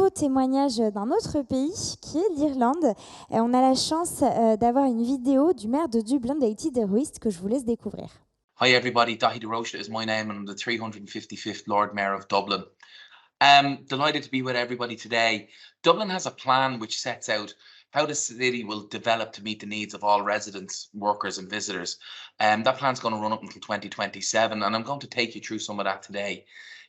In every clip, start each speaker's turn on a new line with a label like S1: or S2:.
S1: beau témoignage d'un autre pays qui est l'Irlande. Et on a la chance d'avoir une vidéo du maire de Dublin, Daithí de Ruist, que je vous laisse découvrir.
S2: Hi everybody, Daithí de Ruist is my name and I'm the 355th Lord Mayor of Dublin. Delighted to be with everybody today. Dublin has a plan which sets out how the city will develop to meet the needs of all residents, workers and visitors. That plan's going to run up until 2027 and I'm going to take you through some of that today.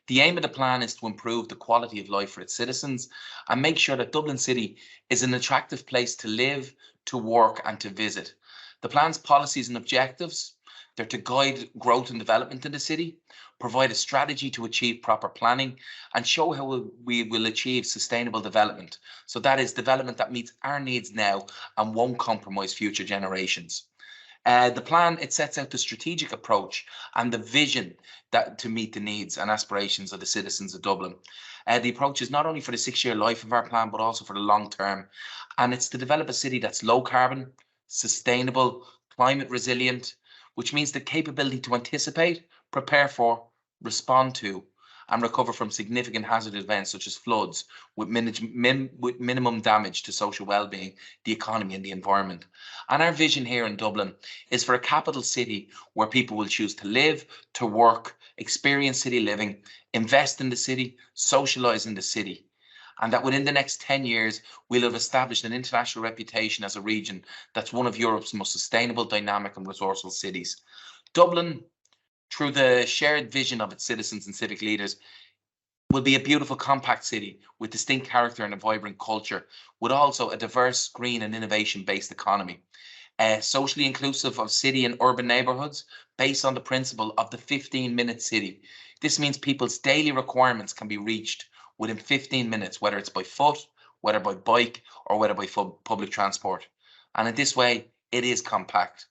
S2: The aim of the plan is to improve the quality of life for its citizens and make sure that Dublin City is an attractive place to live, to work and to visit. The plan's policies and objectives, they're to guide growth and development in the city, provide a strategy to achieve proper planning and show how we will achieve sustainable development. So that is development that meets our needs now and won't compromise future generations. The plan, it sets out the strategic approach and the vision that to meet the needs and aspirations of the citizens of Dublin. The approach is not only for the 6-year life of our plan, but also for the long term. And it's to develop a city that's low carbon, sustainable, climate resilient, which means the capability to anticipate, prepare for, respond to, and recover from significant hazard events such as floods with minimum damage to social well-being, the economy and the environment. And our vision here in Dublin is for a capital city where people will choose to live, to work, experience city living, invest in the city, socialise in the city. And that within the next 10 years, we'll have established an international reputation as a region that's one of Europe's most sustainable, dynamic and resourceful cities. Dublin, through the shared vision of its citizens and civic leaders, will be a beautiful compact city with distinct character and a vibrant culture, with also a diverse, green and innovation-based economy. Socially inclusive of city and urban neighbourhoods based on the principle of the 15-minute city. This means people's daily requirements can be reached within 15 minutes, whether it's by foot, whether by bike or whether by public transport. And in this way, it is compact.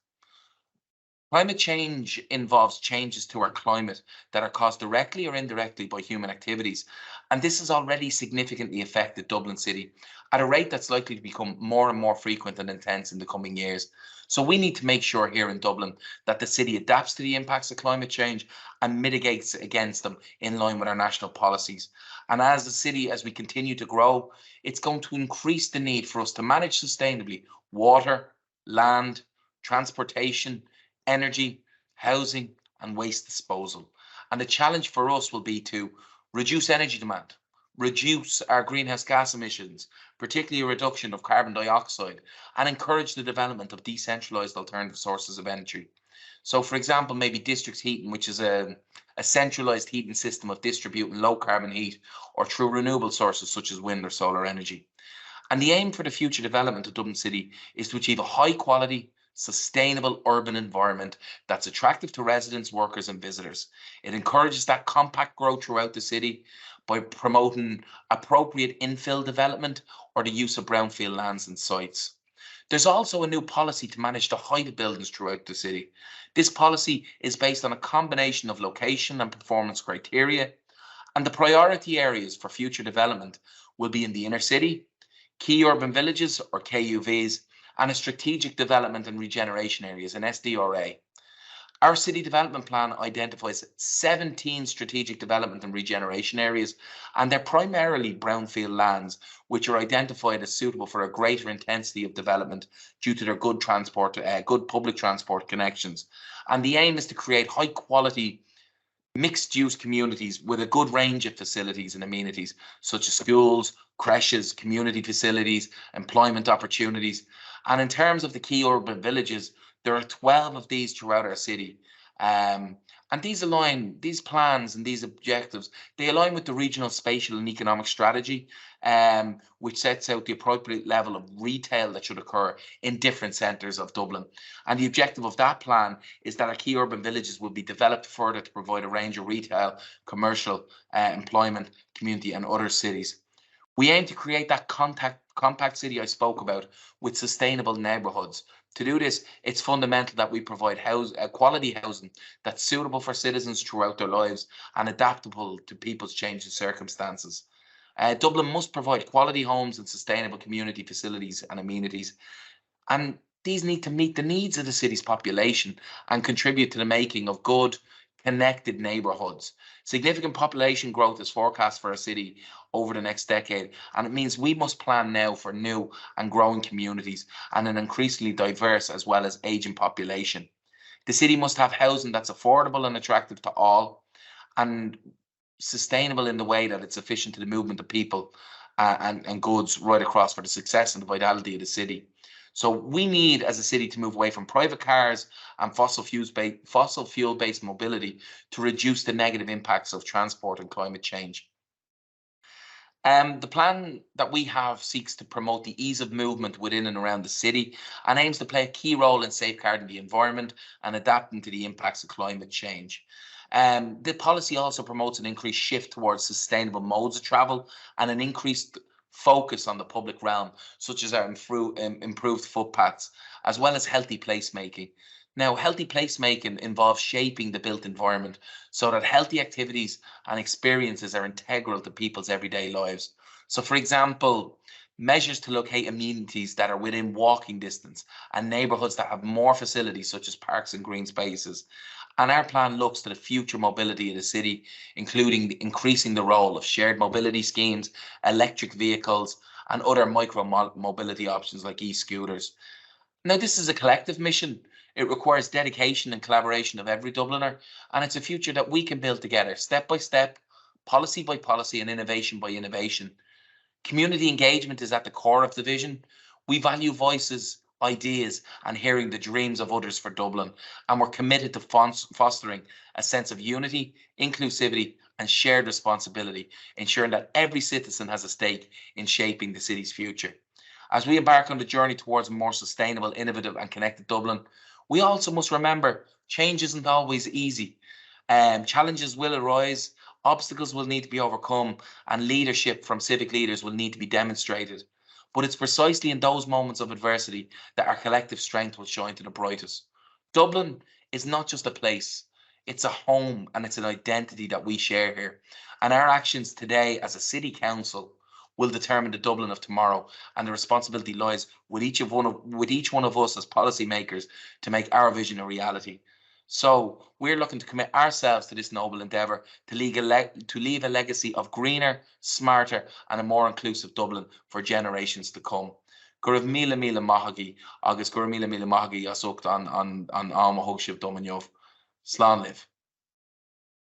S2: Climate change involves changes to our climate that are caused directly or indirectly by human activities. And this has already significantly affected Dublin City at a rate that's likely to become more and more frequent and intense in the coming years. So we need to make sure here in Dublin that the city adapts to the impacts of climate change and mitigates against them in line with our national policies. And as a city, as we continue to grow, it's going to increase the need for us to manage sustainably water, land, transportation, energy, housing and waste disposal. And the challenge for us will be to reduce energy demand, reduce our greenhouse gas emissions, particularly a reduction of carbon dioxide, and encourage the development of decentralised alternative sources of energy. So, for example, maybe district heating, which is a centralised heating system of distributing low carbon heat, or through renewable sources such as wind or solar energy. And the aim for the future development of Dublin City is to achieve a high quality, sustainable urban environment that's attractive to residents, workers and visitors. It encourages that compact growth throughout the city by promoting appropriate infill development or the use of brownfield lands and sites. There's also a new policy to manage the height of buildings throughout the city. This policy is based on a combination of location and performance criteria, and the priority areas for future development will be in the inner city, key urban villages or KUVs, and a strategic development and regeneration areas, an SDRA. Our city development plan identifies 17 strategic development and regeneration areas, and they're primarily brownfield lands, which are identified as suitable for a greater intensity of development due to their good public transport connections. And the aim is to create high quality mixed-use communities with a good range of facilities and amenities, such as schools, creches, community facilities, employment opportunities. And in terms of the key urban villages, there are 12 of these throughout our city. And these plans and these objectives, they align with the regional spatial and economic strategy, which sets out the appropriate level of retail that should occur in different centres of Dublin. And the objective of that plan is that our key urban villages will be developed further to provide a range of retail, commercial, employment, community and other cities. We aim to create that compact city I spoke about with sustainable neighbourhoods. To do this, it's fundamental that we provide quality housing that's suitable for citizens throughout their lives and adaptable to people's changing circumstances. Dublin must provide quality homes and sustainable community facilities and amenities. And these need to meet the needs of the city's population and contribute to the making of good, connected neighborhoods. Significant population growth is forecast for our city over the next decade, and it means we must plan now for new and growing communities and an increasingly diverse as well as aging population. The city must have housing that's affordable and attractive to all, and sustainable in the way that it's efficient to the movement of people and goods right across for the success and the vitality of the city. So we need, as a city, to move away from private cars and fossil fuel-based mobility to reduce the negative impacts of transport and climate change. The plan that we have seeks to promote the ease of movement within and around the city and aims to play a key role in safeguarding the environment and adapting to the impacts of climate change. The policy also promotes an increased shift towards sustainable modes of travel and an increased focus on the public realm, such as our improved footpaths, as well as healthy placemaking. Now, healthy placemaking involves shaping the built environment so that healthy activities and experiences are integral to people's everyday lives. So, for example, measures to locate amenities that are within walking distance and neighbourhoods that have more facilities such as parks and green spaces. And our plan looks to the future mobility of the city, including increasing the role of shared mobility schemes, electric vehicles, and other micro mobility options like e-scooters. Now, this is a collective mission. It requires dedication and collaboration of every Dubliner, and it's a future that we can build together, step by step, policy by policy, and innovation by innovation. Community engagement is at the core of the vision. We value voices, ideas, and hearing the dreams of others for Dublin, and we're committed to fostering a sense of unity, inclusivity, and shared responsibility, ensuring that every citizen has a stake in shaping the city's future. As we embark on the journey towards a more sustainable, innovative, and connected Dublin, we also must remember change isn't always easy. Challenges will arise, obstacles will need to be overcome, and leadership from civic leaders will need to be demonstrated. But it's precisely in those moments of adversity that our collective strength will shine to the brightest. Dublin is not just a place, it's a home and it's an identity that we share here. And our actions today as a city council will determine the Dublin of tomorrow, and the responsibility lies with each one of us as policymakers to make our vision a reality. So we're looking to commit ourselves to this noble endeavour to leave a legacy of greener, smarter, and a more inclusive Dublin for generations to come. Gurv mila mila mahagi, agus gurv mila mila mahagi as ucht an alma hogshiv dominjov. Slán live.